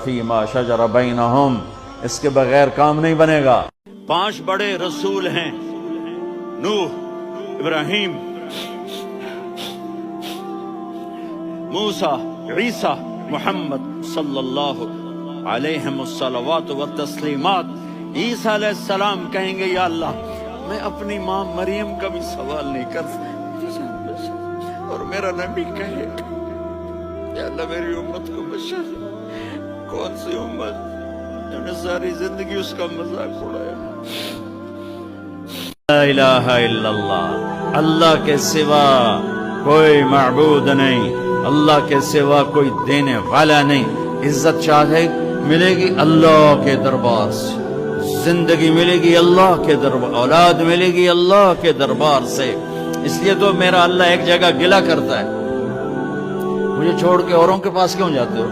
فیما شجر بینہم، اس کے بغیر کام نہیں بنے گا۔ 5 بڑے رسول ہیں، نوح، ابراہیم، موسیٰ، عیسیٰ، محمد صلی اللہ علیہ الصلوات والتسلیمات۔ عیسیٰ علیہ السلام کہیں گے یا اللہ میں اپنی ماں مریم کا بھی سوال نہیں کر سکتا، اور میرا نبی کہے یا اللہ میری امت کو بشا۔ کون سی امت جنہوں نے ساری زندگی اس کا مذاق اڑایا؟ لا الہ الا اللہ، اللہ کے سوا کوئی معبود نہیں، اللہ کے سوا کوئی دینے والا نہیں۔ عزت چاہے ملے گی اللہ کے دربار سے، زندگی ملے گی اللہ کے دربار، اولاد ملے گی اللہ کے دربار سے۔ اس لیے تو میرا اللہ ایک جگہ گلہ کرتا ہے، مجھے چھوڑ کے اوروں کے پاس کیوں جاتے ہو؟